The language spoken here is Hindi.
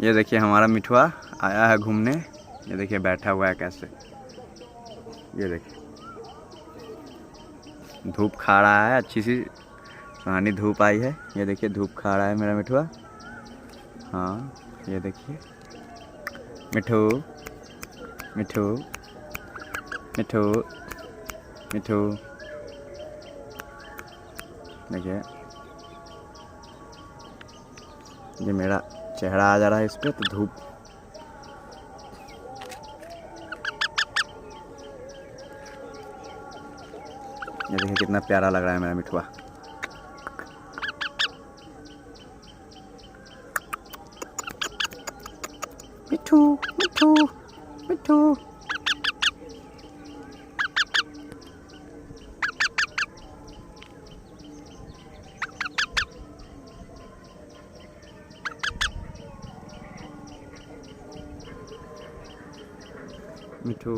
ये देखिए हमारा मिठुआ आया है घूमने। ये देखिए बैठा हुआ है कैसे, ये देखिए धूप खा रहा है, अच्छी सी सुहानी धूप आई है। ये देखिए धूप खा रहा है मेरा मिठुआ। हाँ ये देखिए मिठू मिठू मिठू मिठू, देखिए ये मेरा चेहरा आ जा रहा है इस पे तो धूप। ये देखिए कितना प्यारा लग रहा है मेरा मिठुआ। मिठू मिठू मिठू। मिठू